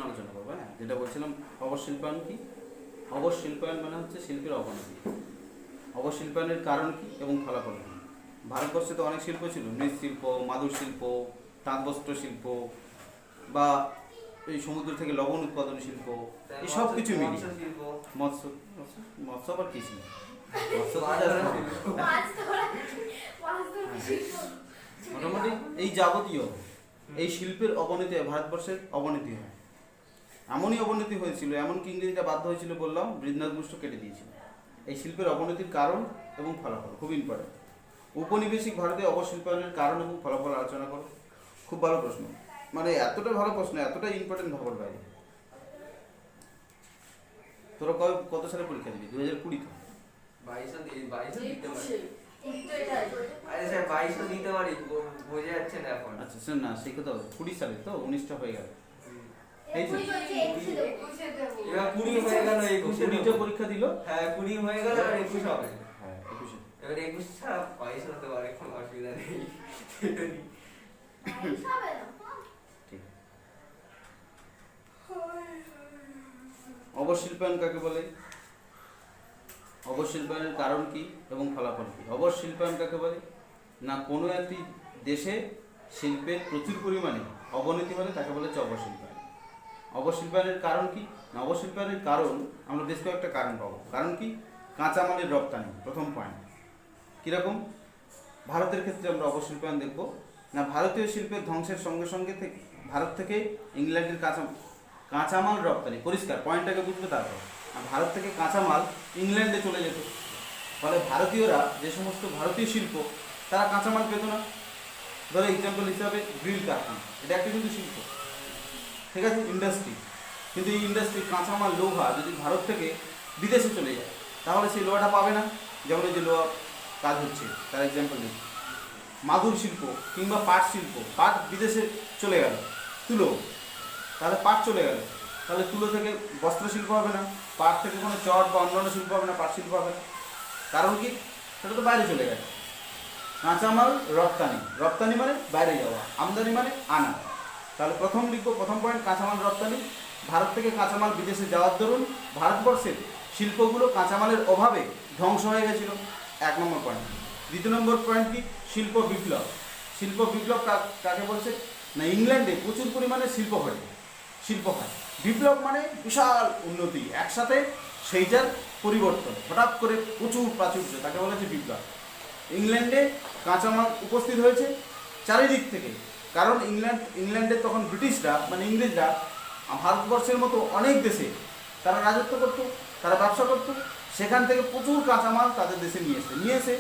আলোচনা করবো। হ্যাঁ, যেটা বলছিলাম অবশিল্পায়ন কি? অবশিল্পায়ন মানে হচ্ছে শিল্পের অবনতি। অবশিল্পায়নের কারণ কি এবং ফলাফল কি? ভারতবর্ষে তো অনেক শিল্প ছিল, মৃৎশিল্প, মাদুর শিল্প, তাঁতবস্ত্র শিল্প, বা এই সমুদ্র থেকে লবণ উৎপাদন শিল্প, এই সব কিছু মিলিয়ে মৎস্য মৎস্য আবার কি ছিল? মোটামুটি এই যাবতীয় এই শিল্পের অবনতি হয়, ভারতবর্ষের অবনতি হয়। এমনই অবনতি হয়েছিল, এমনকি ইংরেজিটা বাধ্য হয়েছিল, বললাম বৃদ্ধাঙ্গ কেটে দিয়েছিল। এই শিল্পের অবনতির কারণ এবং ফলাফল খুব ইম্পর্টেন্ট। উপনিবেশিক ভারতে অবশিল্পায়নের কারণ এবং ফলাফল আলোচনা করো। খুব ভালো প্রশ্ন, মানে এতটা ভালো প্রশ্ন, এতটা ইম্পর্টেন্ট ভাবার বাইরে। তোরা কত সালে পরীক্ষা দিবি? 2020 তো? 22 দিতে পারি, বোঝা যাচ্ছে না এখন। আচ্ছা শোন না, সেই কথা 20 সালে তো, 19টা হয়ে গেল। এই যে এবার 20 হয়ে গেল, 20টা পরীক্ষা দিল। হ্যাঁ 20 হয়ে গেল, আর 21 হবে। হ্যাঁ 21। এবার 21 ছাড়া 22 হতে পারে, কোনো অসুবিধা নেই। ঠিক। অবশিল্পায়ন কাকে বলে? অবশিল্পায়নের কারণ কি এবং ফলাফল কি? অবশিল্পায়ন কাকে বলে? না কোনো একটি দেশে শিল্পের প্রচুর পরিমাণে অবনতি হলে তাকে বলে হচ্ছে অবশিল্পায়ন। অবশিল্পায়নের কারণ কি? না অবশিল্পায়নের কারণ আমরা বেশ কয়েকটা কারণ পাবো। কারণ কি? কাঁচামালের রপ্তানি, প্রথম পয়েন্ট। কীরকম? ভারতের ক্ষেত্রে আমরা অবশিল্পায়ন দেখব না ভারতীয় শিল্পের ধ্বংসের সঙ্গে সঙ্গে ভারত থেকে ইংল্যান্ডের কাঁচামাল রপ্তানি, পরিষ্কার পয়েন্টটাকে বুঝবে। তারপর ভারত থেকে কাঁচামাল ইংল্যান্ডে চলে যেত, ফলে ভারতীয়রা যে সমস্ত ভারতীয় শিল্প তারা কাঁচামাল পেত না। ধরো এক্সাম্পল হিসাবে গ্রিল কারখানা, এটা একটা কিন্তু শিল্প, ঠিক আছে, ইন্ডাস্ট্রি। কিন্তু এই ইন্ডাস্ট্রি কাঁচামাল লোহা যদি ভারত থেকে বিদেশে চলে যায় তাহলে সেই লোহাটা পাবে না। যেমন এই যে লোহা কাজ হচ্ছে তার এক্সাম্পল দিই, মাদুর শিল্প কিংবা পাট শিল্প, পাট বিদেশে চলে গেল, তুলো, তাহলে পাট চলে গেল, তাহলে তুলো থেকে বস্ত্র শিল্প হবে না, পাট থেকে কোনো চট বা অন্যান্য শিল্প হবে না, পাট শিল্প হবে না। কারণ কি? সেটা তো বাইরে চলে গেছে। কাঁচামাল রপ্তানি, রপ্তানি মানে বাইরে যাওয়া, আমদানি মানে আনা। তাহলে প্রথম লিখব, প্রথম পয়েন্ট কাঁচামাল রপ্তানি। ভারত থেকে কাঁচামাল বিদেশে যাওয়ার দরুন ভারতবর্ষের শিল্পগুলো কাঁচামালের অভাবে ধ্বংস হয়ে গেছিল, 1 নম্বর পয়েন্ট। 2 নম্বর পয়েন্ট কি? শিল্প বিপ্লব। শিল্প বিপ্লব কাকে বলছে? না ইংল্যান্ডে প্রচুর পরিমাণে শিল্প হয়। বিপ্লব মানে বিশাল উন্নতি, একসাথে সেইটার পরিবর্তন, হঠাৎ করে প্রচুর প্রাচুর্য, তাকে বলেছে বিপ্লব। ইংল্যান্ডে কাঁচামাল উপস্থিত হয়েছে চারিদিক থেকে, কারণ ইংল্যান্ডে তখন ব্রিটিশরা মানে ইংরেজরা ভারতবর্ষের মতো অনেক দেশে তারা রাজত্ব করত, তারা ব্যবসা করত, সেখান থেকে প্রচুর কাঁচামাল তাদের দেশে নিয়ে এসে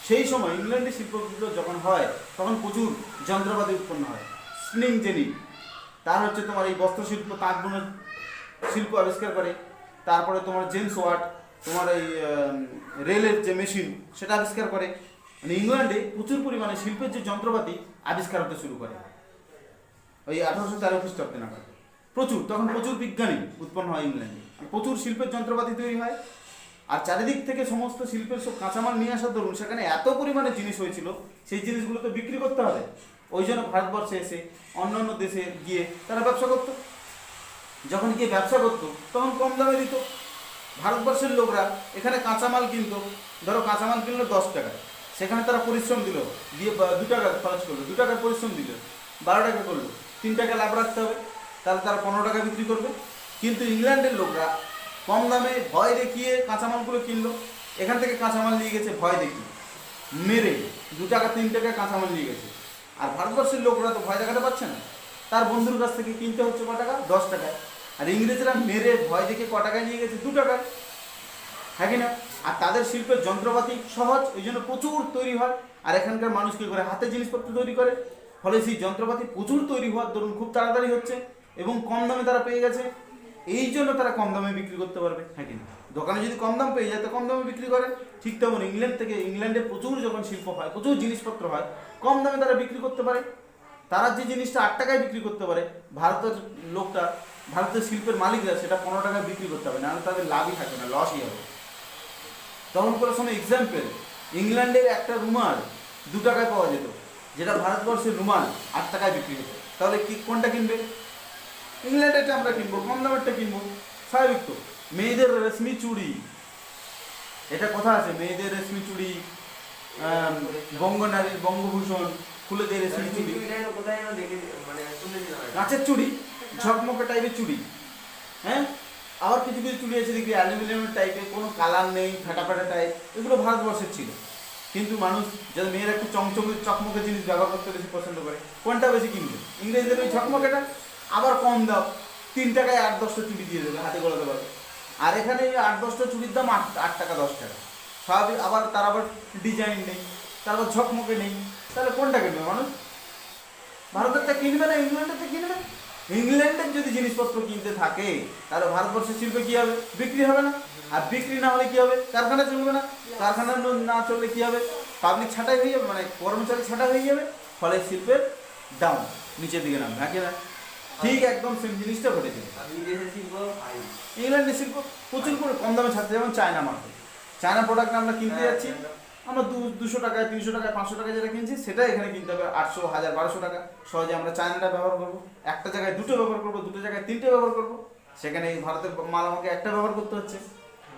সেই সময় ইংল্যান্ডে শিল্প বিপ্লব যখন হয় তখন প্রচুর যন্ত্রপাতি উৎপন্ন হয়। স্পিনিং জেনি, তার হচ্ছে তোমার এই বস্ত্রশিল্প, তাঁত বুনের শিল্প আবিষ্কার করে। তারপরে তোমার জেমস ওয়াট তোমার এই রেলের যে মেশিন সেটা আবিষ্কার করে। মানে ইংল্যান্ডে প্রচুর পরিমাণে শিল্পের যে যন্ত্রপাতি আবিষ্কার হতে শুরু করে ওই 1813 খ্রিস্টাব্দে নাগাদ। তখন প্রচুর বিজ্ঞানী উৎপন্ন হয় ইংল্যান্ডে, প্রচুর শিল্পের যন্ত্রপাতি তৈরি হয়। আর চারিদিক থেকে সমস্ত শিল্পের সব কাঁচামাল নিয়ে আসার দরুন সেখানে এত পরিমাণে জিনিস হয়েছিল, সেই জিনিসগুলো তো বিক্রি করতে হবে। ওই জন্য ভারতবর্ষে এসে অন্যান্য দেশে গিয়ে তারা ব্যবসা করতো। যখন গিয়ে ব্যবসা করতো তখন কম দামে দিত। ভারতবর্ষের লোকরা এখানে কাঁচামাল কিনতো, ধরো কাঁচামাল কিনলো 10 টাকায়, সেখানে তারা পরিশ্রম দিল, দিয়ে 2 টাকা খরচ করলো, 2 টাকার পরিশ্রম দিল, 12 টাকা করলো, 3 টাকা লাভ রাখতে হবে, তাহলে তারা 15 টাকা বিক্রি করবে। কিন্তু ইংল্যান্ডের লোকরা কম দামে ভয় দেখিয়ে কাঁচামালগুলো কিনলো, এখান থেকে কাঁচামাল নিয়ে গেছে ভয় দেখিয়ে, মেরে 2 টাকা 3 টাকা কাঁচামাল নিয়ে গেছে। আর ভারতবর্ষের লোকরা তো ভয় দেখাতে পারছে না, তার বন্ধুর কাছ থেকে কিনতে হচ্ছে ক টাকা? 10 টাকায়। আর ইংরেজরা মেরে ভয় দেখে ক টাকায় নিয়ে গেছে? 2 টাকায়, হ্যাঁ কি না? আর তাদের শিল্পের যন্ত্রপাতি সহজ, এই জন্য প্রচুর তৈরি হয়। আর এখানকার মানুষ কী করে? হাতে জিনিসপত্র তৈরি করে, ফলে সেই যন্ত্রপাতি প্রচুর তৈরি হওয়ার দরুন খুব তাড়াতাড়ি হচ্ছে এবং কম দামে তারা পেয়ে গেছে, এই জন্য তারা কম দামে বিক্রি করতে পারবে, হ্যাঁ কি না? দোকানে যদি কম দাম পেয়ে যায় তো কম দামে বিক্রি করে। ঠিক তেমন ইংল্যান্ডে প্রচুর যখন শিল্প হয়, প্রচুর জিনিসপত্র হয়, কম দামে তারা বিক্রি করতে পারে। তারা যে জিনিসটা 8 টাকায় বিক্রি করতে পারে, ভারতের শিল্পের মালিকরা সেটা 15 টাকায় বিক্রি করতে হবে, নাহলে তাদের লাভই থাকবে না, লসই হবে। তখন করে সময় এক্সাম্পল, ইংল্যান্ডের একটা রুমাল 2 টাকায় পাওয়া যেত, যেটা ভারতবর্ষের রুমাল 8 টাকায় বিক্রি হতো। তাহলে কোনটা কিনবে? ইংল্যান্ডেরটা আমরা কিনবো, কম দামেরটা কিনবো, স্বাভাবিক তো। মেয়েদের রেশমি চুড়ি, এটা কথা আছে, মেয়েদের রেশমি চুড়ি, বঙ্গনারীর বঙ্গভূষণ, ফুলেদের রেশমি চুড়ি, কোথায় যেন দেখে মানে শুনেছিলাম এটা। কাঁচের চুড়ি, ঝকমকে টাইপের চুড়ি, হ্যাঁ। আবার কিছু কিছু চুড়ি আছে দেখবি অ্যালুমিনিয়ামের টাইপের, কোনো কালার নেই, ফাটাফাটা টাইপ, এগুলো ভারতবর্ষের ছিল। কিন্তু মানুষ যাদের মেয়েরা একটু চমচমে চকমকে জিনিস ব্যবহার করতে বেশি পছন্দ করে, কোনটা বেশি কিনবে? ইংরেজদের ওই ঝকমকেটা, আবার কম দাম, 3 টাকায় 8-10টা চুড়ি দিয়ে দেবে, হাতে গলাতে পারবে। আর এখানে এই 8-10টা চুড়ির দাম 8 টাকা 10 টাকা, স্বাভাবিক। আবার তার আবার ডিজাইন নেই, তারপর ঝকমকে নেই, তাহলে কোনটা কিনবে মানুষ? ভারতেরটা কিনবে না ইংল্যান্ডেরটা কিনবে? ইংল্যান্ডের যদি জিনিসপত্র কিনতে থাকে তাহলে ভারতবর্ষের শিল্পে কি হবে? বিক্রি হবে না। আর বিক্রি না হলে কি হবে? কারখানা চলবে না। কারখানা না চললে কি হবে? পাবলিক ছাঁটাই হয়ে যাবে, মানে কর্মচারী ছাঁটাই হয়ে যাবে, ফলে শিল্পের ডাউন, নিচের দিকে নামবে, নাকি না? ঠিক একদম সেম জিনিসটা ঘটেছে। আমি দেশে শিল্প পাই। ইংল্যান্ডের শিল্প প্রচুর করে কম দামে ছাড়ছে, যেমন চায়না মার্কেট। চায়না প্রোডাক্ট আমরা কিনতে যাচ্ছি, আমরা 200 টাকায়, 300 টাকায়, 500 টাকায় যেটা কিনছি সেটা এখানে কিনতে হবে 800, 1000, 1200 টাকা। সহজে আমরা চায়নাটা ব্যবহার করবো, একটা জায়গায় 2টো ব্যবহার করবো, 2টো জায়গায় 3টে ব্যবহার করবো। সেখানে এই ভারতের মাল আমাকে একটা ব্যবহার করতে হচ্ছে,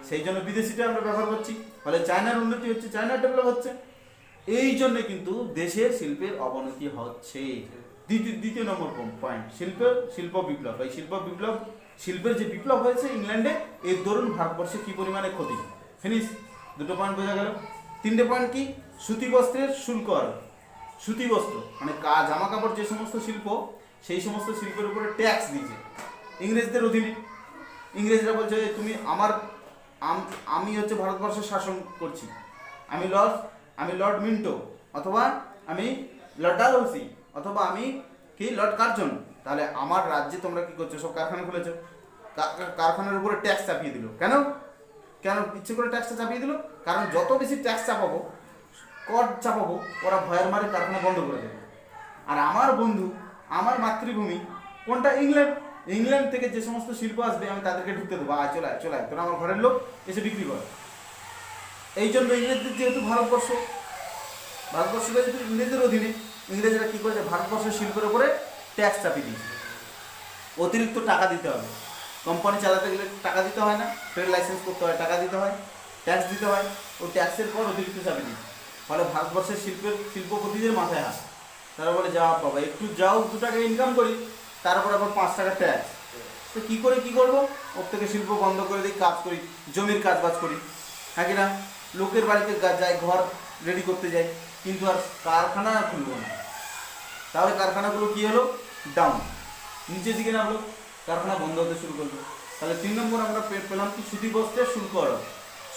সেই জন্য বিদেশিটা আমরা ব্যবহার করছি, ফলে চায়নার উন্নতি হচ্ছে, চায়নার ডেভেলপ হচ্ছে। এই জন্য কিন্তু দেশের শিল্পের অবনতি হচ্ছে। দ্বিতীয় নম্বর পয়েন্ট, শিল্প বিপ্লব। এই শিল্পের যে বিপ্লব হয়েছে ইংল্যান্ডে, এর দরুন ভারতবর্ষে কি পরিমাণে ক্ষতি। ফিনিশ, 2টো পয়েন্ট বোঝা গেল। 3টে পয়েন্ট কি? সুতি বস্ত্রের শুল্ক আরোপ। সুতি বস্ত্র মানে জামা কাপড়, যে সমস্ত শিল্প, সেই সমস্ত শিল্পের উপরে ট্যাক্স দিয়েছে ইংরেজদের অধীনে। ইংরেজরা বলছে তুমি আমি হচ্ছে ভারতবর্ষের শাসন করছি, আমি লর্ড মিন্টো, অথবা আমি লর্ড ডালহৌসি, অথবা আমি কি লর্ড কার্জন। তাহলে আমার রাজ্যে তোমরা কি করছো? সব কারখানা খুলেছো, কারখানার উপরে ট্যাক্স চাপিয়ে দিল। কেন ইচ্ছে করে ট্যাক্সটা চাপিয়ে দিল? কারণ যত বেশি ট্যাক্স চাপাবো, কর চাপাবো, ওরা ভয়ের মারে কারখানা বন্ধ করে দেবে। আর আমার বন্ধু, আমার মাতৃভূমি কোনটা? ইংল্যান্ড থেকে যে সমস্ত শিল্প আসবে আমি তাদেরকে ঢুকতে দেবো, চলায় তোরা আমার ঘরের লোক, এসে বিক্রি করে। এই জন্য ইংরেজদের যেহেতু ভারতবর্ষটা যেহেতু ইংরেজদের অধীনে, ইংরেজরা কী করেছে? ভারতবর্ষের শিল্পের উপরে ট্যাক্স চাপিয়ে দিয়েছে। অতিরিক্ত টাকা দিতে হবে, কোম্পানি চালাতে গেলে টাকা দিতে হয় না, ট্রেড লাইসেন্স করতে হয়, টাকা দিতে হয়, ট্যাক্স দিতে হয়, ওই ট্যাক্সের পর অতিরিক্ত চাপিয়ে দিয়েছে। ফলে ভারতবর্ষের শিল্পপতিদের মাথায় হাত। তারা বলে যা বাবা, একটু যাও 2 টাকা ইনকাম করি, তারপর আবার 5 টাকা ট্যাক্স। তো কী করবো? ওর থেকে শিল্প বন্ধ করে দিই, কাজ করি, জমির কাজবাজ করি, হ্যাঁ কি না? লোকের বাড়িতে যাই, ঘর রেডি করতে যাই, কিন্তু আর কারখানা খুলবো না। তাহলে কারখানাগুলো কী হলো? ডাউন, নিচের দিকে নামলো, কারখানা বন্ধ হতে শুরু করলো। তাহলে 3 নম্বর আমরা পেলাম কি? সুতি বস্ত্রের শুল্ক আরোপ।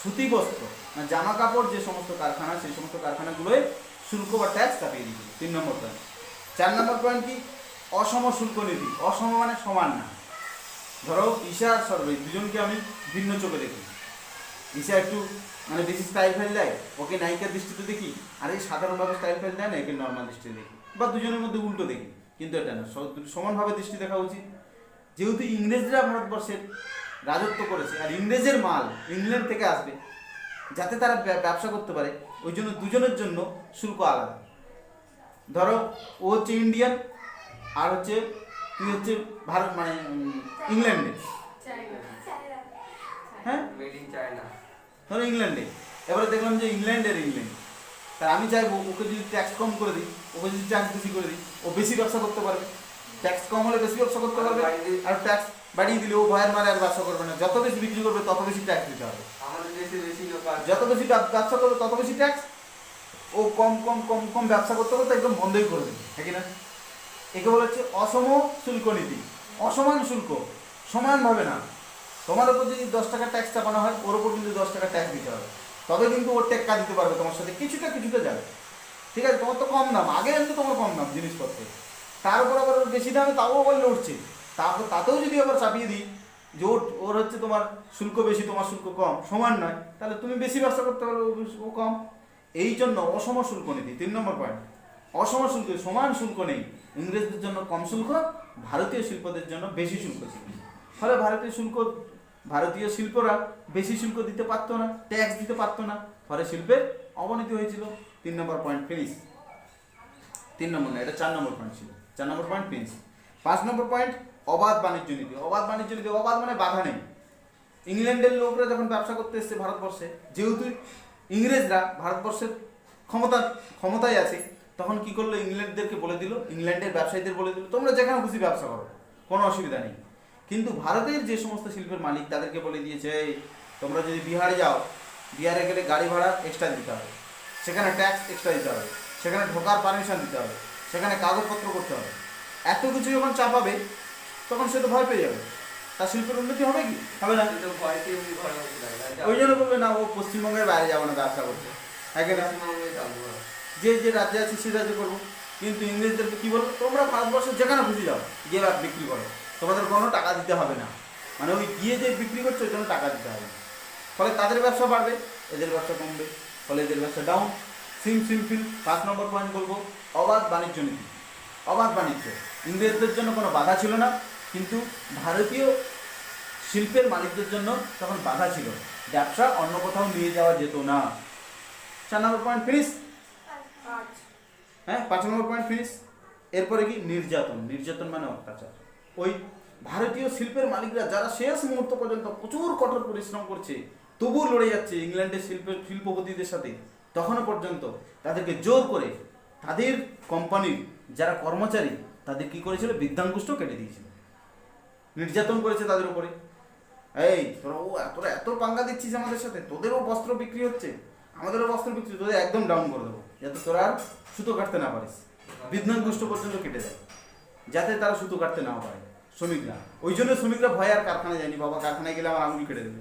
সুতি বস্ত্র মানে জামা কাপড় যে সমস্ত কারখানা, সেই সমস্ত কারখানাগুলোয় শুল্ক বা ট্যাক্স চাপিয়ে দিয়েছিল। 3 নম্বর পয়েন্ট। 4 নম্বর পয়েন্ট কি? অসম শুল্ক নীতি। অসম মানে সমান না। ধরো ঈশা আর সর্বে, দুজনকে আমি ভিন্ন চোখে দেখি। ঈশা একটু মানে বেশি স্টাইল ফেল দেয়, ওকে নায়িকার দৃষ্টিতে দেখি, আর এই সাধারণভাবে স্টাইল ফেল দেয় না, একে নর্মাল দৃষ্টিতে দেখি, বা দুজনের মধ্যে উল্টো দেখি। কিন্তু এটা না, সমানভাবে দৃষ্টি দেখা উচিত। যেহেতু ইংরেজরা ভারতবর্ষের রাজত্ব করেছে, আর ইংরেজের মাল ইংল্যান্ড থেকে আসবে, যাতে তারা ব্যবসা করতে পারে, ওই জন্য দুজনের জন্য শুল্ক আলাদা। ধরো ও হচ্ছে ইন্ডিয়ান, আর হচ্ছে তুই হচ্ছে ভারত মানে ইংল্যান্ডে, হ্যাঁ মেড ইন চায়না। ধরো ইংল্যান্ডে, এবারে দেখলাম যে ইংল্যান্ড, তাই আমি চাইবো ওকে যদি ট্যাক্স কম করে দিই, ওকে যদি ট্যাক্স বেশি করে দিই, ও বেশি ব্যবসা করতে পারবে। ট্যাক্স কম হলে বেশি ব্যবসা করতে পারবে, আর ট্যাক্স বাড়িয়ে দিলে ও ভয়ের মারে আর ব্যবসা করবে না। যত বেশি বিক্রি করবে তত বেশি ট্যাক্স দিতে হবে। আমাদের দেশে বেশি লোক আছে, যত বেশি ব্যবসা করবে তত বেশি ট্যাক্স। ও কম ব্যবসা করতে করতে একদম বন্ধই করে দেবে, হ্যাঁ কি না? একে বলা হচ্ছে অসম শুল্ক নীতি। অসমান শুল্ক, সমানভাবে না। তোমার উপর যদি 10 টাকা ট্যাক্স চাপানো হয়, ওর উপর কিন্তু 10 টাকা ট্যাক্স দিতে হবে, তবে কিন্তু ওর টেক্কা দিতে পারবে তোমার সাথে, কিছুটা যাবে। ঠিক আছে, তোমার তো কম দাম, আগে কিন্তু তোমার কম দাম জিনিসপত্রে, তার উপর আবার ওর বেশি দামে, তাও আবার লড়ছে। তাতেও যদি আবার চাপিয়ে দিই যে ওর হচ্ছে তোমার শুল্ক বেশি, তোমার শুল্ক কম, সমান নয়, তাহলে তুমি বেশি ব্যবসা করতে পারবে, ও কম। এই জন্য অসম শুল্ক নীতি। 3 নম্বর পয়েন্ট, অসম শুল্ক, সমান শুল্ক নেই। ইংরেজদের জন্য কম শুল্ক, ভারতীয় শিল্পদের জন্য বেশি শুল্ক ছিল। ফলে ভারতীয় শিল্পরা বেশি শুল্ক দিতে পারতো না, ট্যাক্স দিতে পারতো না, ফলে শিল্পের অবনতি হয়েছিল। 3 নম্বর পয়েন্ট ফিনিশ। 3 নম্বর না, এটা 4 নম্বর পয়েন্ট ছিল। 4 নম্বর পয়েন্ট ফিনিশ। 5 নম্বর পয়েন্ট অবাধ বাণিজ্য নীতি। অবাধ বাণিজ্য নীতি, অবাধ মানে বাধা নেই। ইংল্যান্ডের লোকরা যখন ব্যবসা করতে এসছে ভারতবর্ষে, যেহেতু ইংরেজরা ভারতবর্ষের ক্ষমতায় আছে, তখন কি করলো, ইংল্যান্ডদেরকে বলে দিল, ইংল্যান্ডের ব্যবসায়ীদের বলে দিল তোমরা যেখানে খুশি ব্যবসা করো, কোনো অসুবিধা নেই। কিন্তু ভারতের যে সমস্ত শিল্পের মালিক তাদেরকে বলে দিয়েছে, এই তোমরা যদি বিহারে যাও, বিহারে গেলে গাড়ি ভাড়া এক্সট্রা দিতে হবে, সেখানে ট্যাক্স এক্সট্রা দিতে হবে, সেখানে ঢোকার পারমিশন দিতে হবে, সেখানে কাগজপত্র করতে হবে। এত কিছু যখন চাপাবে তখন সে তো ভয় পেয়ে যাবে, তার শিল্পের উন্নতি হবে কি? হবে না। কিন্তু ভয়তে এমনি ঘরে বসে থাকে। ওই জন্য বলবে না ও পশ্চিমবঙ্গের বাইরে যাবো না ব্যবসা করতে, একে না যে যে রাজ্যে আছে সে রাজ্যে করবো। কিন্তু ইংরেজদেরকে কি বলবো, তোমরা ভারতবর্ষের যেখানে খুশি যাও গিয়ে বিক্রি করো, তোমাদের কোনো টাকা দিতে হবে না। মানে ওই গিয়ে যে বিক্রি করছে ওই জন্য টাকা দিতে হবে না। ফলে তাদের ব্যবসা বাড়বে, এদের ব্যবসা কমবে, ফলে এদের ব্যবসা ডাউন। সিম্পল 5 নম্বর পয়েন্ট বলবো, অবাধ বাণিজ্য নীতি। অবাধ বাণিজ্য, ইংরেজদের জন্য কোনো বাধা ছিল না, কিন্তু ভারতীয় শিল্পের মালিকদের জন্য তখন বাধা ছিল, ব্যবসা অন্য কোথাও নিয়ে যাওয়া যেত না। 4 নম্বর পয়েন্ট ফিনিশ। হ্যাঁ, 5 নম্বর পয়েন্ট ফিনিশ। এরপরে কি, নির্যাতন। নির্যাতন মানে অত্যাচার। ওই ভারতীয় শিল্পের মালিকরা যারা শেষ মুহূর্ত পর্যন্ত প্রচুর কঠোর পরিশ্রম করছে, তবুও লড়ে যাচ্ছে ইংল্যান্ডের শিল্পপতিদের সাথে, তখনও পর্যন্ত তাদেরকে জোর করে তাদের কোম্পানির যারা কর্মচারী তাদের কি করেছিল, বৃদ্ধাঙ্গুষ্ঠ কেটে দিয়েছিল, নির্যাতন করেছে তাদের উপরে। এই তোরা এত পাঙ্গা দিচ্ছিস আমাদের সাথে, তোদেরও বস্ত্র বিক্রি হচ্ছে, আমাদেরও বস্ত্র বিক্রি, তোদের একদম ডাউন করে দেবো, যাতে তোরা আর সুতো কাটতে না পারিস। বৃদ্ধাঙ্গুষ্ঠ পর্যন্ত কেটে দেয়, যাতে তারা সুতো কাটতে না পারে শ্রমিকরা। ওই জন্য শ্রমিকরা ভয় আর কারখানায় যায়নি, বাবা কারখানায় গেলে আমার আঙুল কেটে দেবে,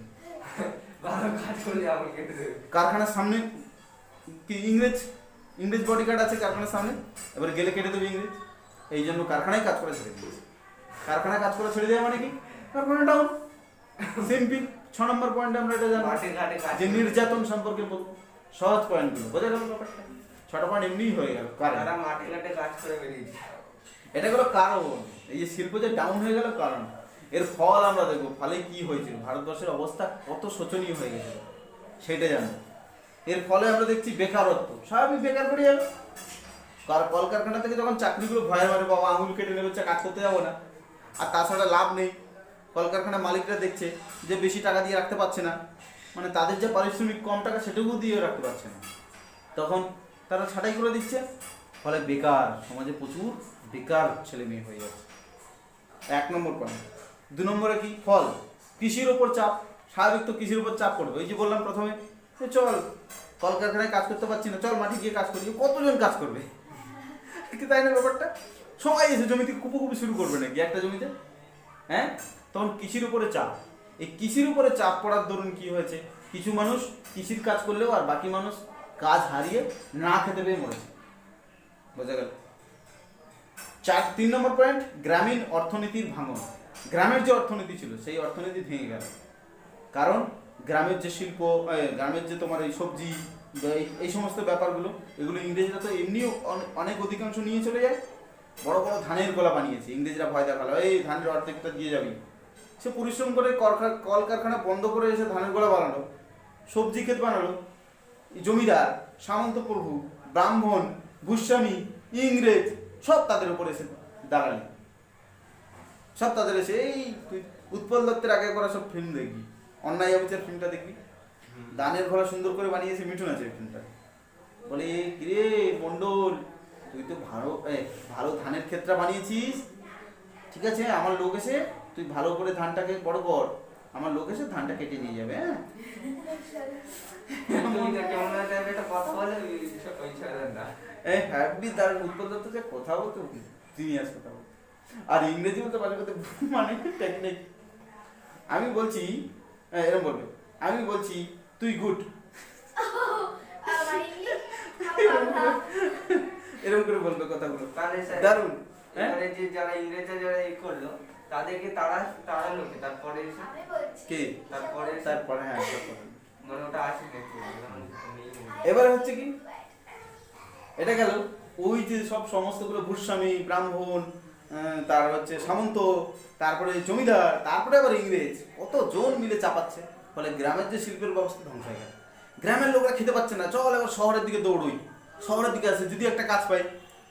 ভালো কাজ করলে আঙুল কেটে দেবে। কারখানার সামনে কি ইংরেজ বডিগার্ড আছে কারখানার সামনে, এবারে গেলে কেটে দেবে ইংরেজ। এই জন্য কারখানায় কাজ করে ছেড়ে দিয়েছে। কারখানায় কাজ করে ছেড়ে দেওয়া মানে কি, কারখানা ডাউন। সিম্পল। 6 নম্বর পয়েন্ট আমরা এটা জানবো যে নির্যাতন সম্পর্কে বলবো, সহজ পয়েন্টগুলো বোঝা গেল ব্যাপারটা। 6টা পয়েন্ট এমনিই হয়ে গেল। তারা মাঠে ঘাটে কাজ করে বেরিয়েছে, এটা হলো কারণ, এই যে শিল্প যে ডাউন হয়ে গেল কারণ। এর ফল আমরা দেখবো, ফলে কি হয়েছিল, ভারতবর্ষের অবস্থা কত শোচনীয় হয়ে গেছিল সেটা জানবো। এর ফলে আমরা দেখছি বেকারত্ব, স্বাভাবিক বেকার করে যাবে। কলকারখানা থেকে যখন চাকরিগুলো ভয় মারে, বাবা আঙুল কেটে নেবে, কাজ করতে যাবো না, আর তাছাড়া লাভ নেই। কলকারখানার মালিকরা দেখছে যে বেশি টাকা দিয়ে রাখতে পারছে না, মানে তাদের যে পারিশ্রমিক কম টাকা সেটুকু দিয়ে রাখতে পারছে না, তখন তারা ছাঁটাই করে দিচ্ছে। ফলে বেকার, সমাজে প্রচুর বেকার ছেলে মেয়ে হয়ে যাচ্ছে। 1 নম্বর পয়েন্ট। 2 নম্বরে কি, ফল, কৃষির ওপর চাপ। স্বাভাবিক তো কৃষির উপর চাপ পড়বে। ওই যে বললাম প্রথমে, চল কলকারখানায় কাজ করতে পারছি না, চল মাঠে গিয়ে কাজ করি। কতজন কাজ করবে, তাই না ব্যাপারটা? সবাই এসে জমিতে কুপি শুরু করবে নাকি একটা জমিতে? হ্যাঁ, তখন কৃষির উপরে চাপ। এই কৃষির উপরে চাপ পড়ার দরুন কি হয়েছে, কিছু মানুষ কৃষির কাজ করলেও আর বাকি মানুষ কাজ হারিয়ে না খেতে পেয়ে মরেছে। বোঝা গেল? 3 নম্বর পয়েন্ট, গ্রামীণ অর্থনীতির ভাঙন। গ্রামের যে অর্থনীতি ছিল সেই অর্থনীতি ভেঙে গেল, কারণ গ্রামের যে শিল্প, গ্রামের যে তোমার এই সবজি, এই সমস্ত ব্যাপারগুলো, এগুলো ইংরেজরা তো এমনিও অনেক অধিকাংশ নিয়ে চলে যায়। বড় বড় ধানের গোলা বানিয়েছে, ইংরেজরা ভয় দেখালো, এই ধানের অর্ধেকটা দিয়ে যাবি। সে পরিশ্রম করে কলকারখানা বন্ধ করে এসে ধানের গোলা বানালো, সবজি ক্ষেত বানালো। জমিদার, সামন্ত প্রভু, ব্রাহ্মণ, ভূস্বামী, ইংরেজ সব তাদের উপর এসে দাঁড়ালি, সব তাদের এসে, এই তুই উৎপল দত্তের আগে করা সব ফিল্ম দেখবি, অন্যায় অবিচার ফিল্মটা দেখবি, দানের ঘোড়া সুন্দর করে বানিয়েছে মিঠুন আছে ওই ফিল্মটা। বলে কিরে মন্ডল, তুই তো ভালো ধানের ক্ষেতটা বানিয়েছিস, ঠিক আছে, আমার লোক এসে তুই ভালো করে ধানটাকে বড় কর, আমার লোক এসে ধানটা কেটে নিয়ে যাবে। হ্যাঁ, কেমন একটা কথা বলে ওই ছেলের না, এই হ্যাপি দার উৎপল দত্ত যে কথা বলতো, জিনিয়াস কথা বলতো, আর ইংরেজি বলতে পারে মানে টেকনিক। আমি বলছি, এরকম বলবে, আমি বলছি তুই গুড, এরকম করে বলবে কথাগুলো, দারুণ। এবারে যে যারা ইংরেজরা যারা এই করলো তাদেরকে তারা লোকে তারপরে কে তারপরে হ্যাঁ, মানে ওটা আসে নাকি। এবারে হচ্ছে কি, এটা গেল ওই যে সব সমস্তগুলো ভূস্বামী, ব্রাহ্মণ, তার হচ্ছে সামন্ত, তারপরে জমিদার, তারপরে আবার ইংরেজ, কত জন মিলে চাপাচ্ছে। ফলে গ্রামের যে শিল্পের ব্যবস্থা ধ্বংস হয়ে গেল। গ্রামের লোকরা খেতে পাচ্ছে না, চল এবার শহরের দিকে দৌড়ই, শহরের দিকে আসে, যদি একটা কাজ পাই,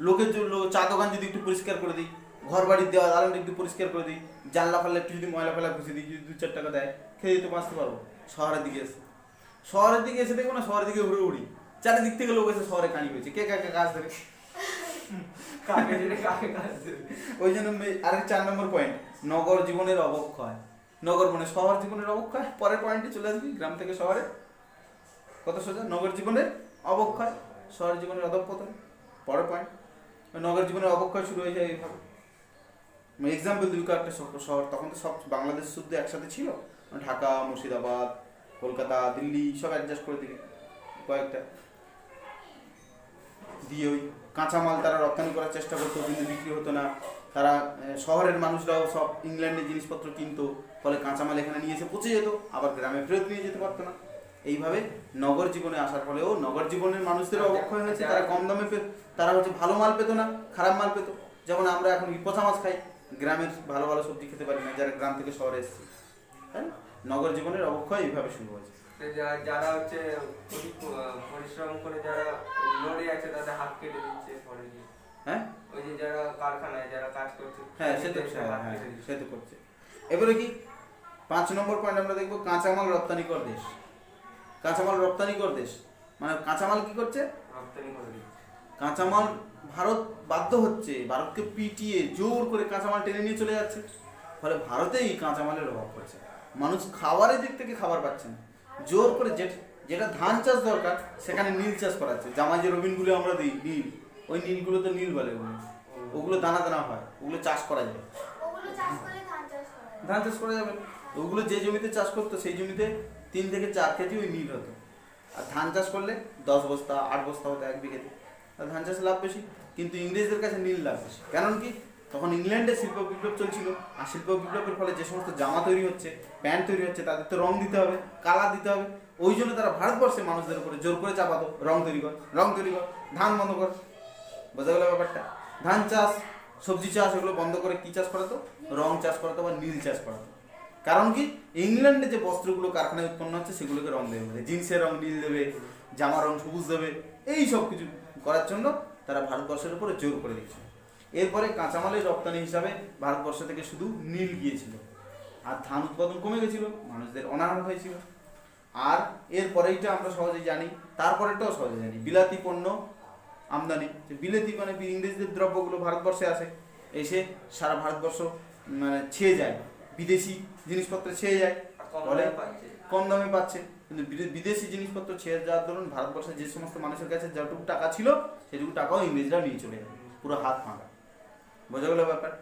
লোকের জন্য চা দোকান যদি একটু পরিষ্কার করে দিই, ঘর বাড়ির দেওয়া দালানটা একটু পরিষ্কার করে দিই, জানলা ফাল্লা একটু যদি ময়লা ফেলা ঘুষে দিই, যদি 2-4 টাকা দেয় খেয়ে তো বাঁচতে পারবো। শহরের দিকে এসে দেখবো না, শহরের দিকে ঘুরে উড়ি, চারিদিক থেকে লোক এসে শহরে কানি হয়েছে, কে কাকে কাজ দেবে, ওই জন্য আরেক 4 নম্বর পয়েন্ট, নগর জীবনের অবক্ষয়। নগর মানে শহর জীবনের অবক্ষয়। পরের পয়েন্টে চলে আসবি, গ্রাম থেকে শহরে কত সোজা, নগর জীবনের অবক্ষয়, শহর জীবনের অধঃপতন। পরের পয়েন্ট, নগর জীবনের অবক্ষয় শুরু হয়ে যায় এইভাবে। এক্সাম্পল দিই, একটা শহর, তখন তো সব বাংলাদেশ শুদ্ধ একসাথে ছিল, ঢাকা, মুর্শিদাবাদ, কলকাতা, দিল্লি সব অ্যাডজাস্ট করে দিকে কয়েকটা দিয়ে ওই কাঁচামাল তারা রপ্তানি করার চেষ্টা করতো, কিন্তু বিক্রি হতো না। তারা শহরের মানুষরাও সব ইংল্যান্ডে জিনিসপত্র কিনতো, ফলে কাঁচামাল এখানে নিয়ে এসে পচে যেত, আবার গ্রামে ফেরত নিয়ে যেতে পারতো না। এইভাবে নগর জীবনে আসার ফলেও নগর জীবনের মানুষদের অবক্ষয় হয়েছে। তারা কম দামে তারা হচ্ছে ভালো মাল পেতো না, খারাপ মাল পেতো। যেমন আমরা এখন পচা মাছ খাই, গ্রামের ভালো ভালো সবজি খেতে পারি না, যারা গ্রাম থেকে শহরে এসেছে। তাই নগর জীবনের অবক্ষয় এইভাবে শুরু হয়েছে। যারা হচ্ছে পরিশ্রম করে যারা লড়ে আছে তাদের হাত কেটে দিচ্ছে পরে গিয়ে। হ্যাঁ, ওই যে যারা কারখানায় যারা কাজ করছে, হ্যাঁ সে তো করছে। এবারে কি 5 নম্বর পয়েন্ট আমরা দেখবো, কাঁচামাল রপ্তানিকর দেশ। কাঁচামাল রপ্তানিকর দেশ মানে কাঁচামাল কি করছে, রপ্তানি করে দিচ্ছে। কাঁচামাল ভারত বাধ্য হচ্ছে, ভারতকে পিটিয়ে জোর করে কাঁচামাল টেনে নিয়ে চলে যাচ্ছে, ফলে ভারতেই কাঁচামালের অভাব পড়ছে। মানুষ খাবারের দিক থেকে খাবার পাচ্ছে না, জোর করে যেটা ধান চাষ দরকার সেখানে নীল চাষ করাচ্ছে। জামাই যে রবিনগুলো আমরা দিই নীল, ওই নীলগুলো তো নীল বলে, ওগুলো দানা দানা হয়, ওগুলো চাষ করা যায়, ধান চাষ করা যাবে। ওগুলো যে জমিতে চাষ করতো সেই জমিতে 3 থেকে 4 কেজি ওই নীল হতো, আর ধান চাষ করলে 10 বস্তা 8 বস্তা হতো 1 বিঘেতে। আর ধান চাষে লাভ বেশি, কিন্তু ইংরেজদের কাছে নীল লাভ বেশি। কারণ কি, তখন ইংল্যান্ডে শিল্প বিপ্লব চলছিল, আর শিল্প বিপ্লবের ফলে যে সমস্ত জামা তৈরি হচ্ছে, প্যান্ট তৈরি হচ্ছে, তাদের তো রং দিতে হবে, কালার দিতে হবে। ওই জন্য তারা ভারতবর্ষের মানুষদের উপরে জোর করে চাপাতো, রং তৈরি কর, ধান বন্ধ কর। বোঝা গেল ব্যাপারটা? ধান চাষ, সবজি চাষ এগুলো বন্ধ করে কি চাষ করাতো, রং চাষ করাতো বা নীল চাষ করাতো। কারণ কি, ইংল্যান্ডে যে বস্ত্রগুলো কারখানায় উৎপন্ন হচ্ছে সেগুলোকে রং দেবে, জিন্সের রং নীল দেবে, জামা রং সবুজ দেবে, এই সব কিছু করার জন্য তারা ভারতবর্ষের উপরে জোর করে দিয়েছে। এরপরে কাঁচামালের রপ্তানি হিসাবে ভারতবর্ষ থেকে শুধু নীল গিয়েছিল, আর ধান উৎপাদন কমে গেছিল, মানুষদের অনাহার হয়েছিল। আর এরপরেইটা আমরা সহজেই জানি, তারপরেটাও সহজে জানি, বিলাতি পণ্য আমদানি। বিলেতি মানে ইংরেজদের দ্রব্যগুলো ভারতবর্ষে আসে, এসে সারা ভারতবর্ষ মানে ছেয়ে যায়, বিদেশি জিনিসপত্র ছেয়ে যায়, ফলে কম দামে পাচ্ছে। কিন্তু বিদেশি জিনিসপত্র ছেয়ে যাওয়ার দরুন ভারতবর্ষে যে সমস্ত মানুষের কাছে যতটুকু টাকা ছিল সেটুকু টাকাও ইংরেজরা নিয়ে চলে যায়, পুরো হাত ফাঁকা। বোঝা গেল ব্যাপার?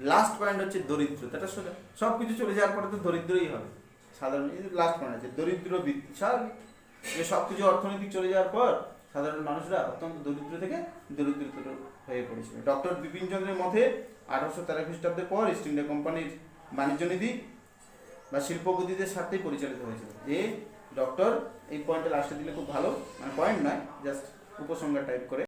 লাস্ট পয়েন্ট হচ্ছে দরিদ্রতা। সোজা সব কিছু চলে যাওয়ার পরে তো দরিদ্রই হবে সাধারণ। লাস্ট পয়েন্ট আছে দরিদ্র বৃদ্ধি। স্বাভাবিক যে সব কিছু অর্থনৈতিক চলে যাওয়ার পর সাধারণ মানুষরা অত্যন্ত দরিদ্র থেকে দরিদ্রতর হয়ে পড়েছিল। ডক্টর বিপিন চন্দ্রের মতে 1813 খ্রিস্টাব্দের পর ইস্ট ইন্ডিয়া কোম্পানির বাণিজ্য নীতি বা শিল্পপতিদের স্বার্থেই পরিচালিত হয়েছিল। ডক্টর এই পয়েন্টে লাস্টে দিলে খুব ভালো, মানে পয়েন্ট নয়, জাস্ট উপসংহার টাইপ করে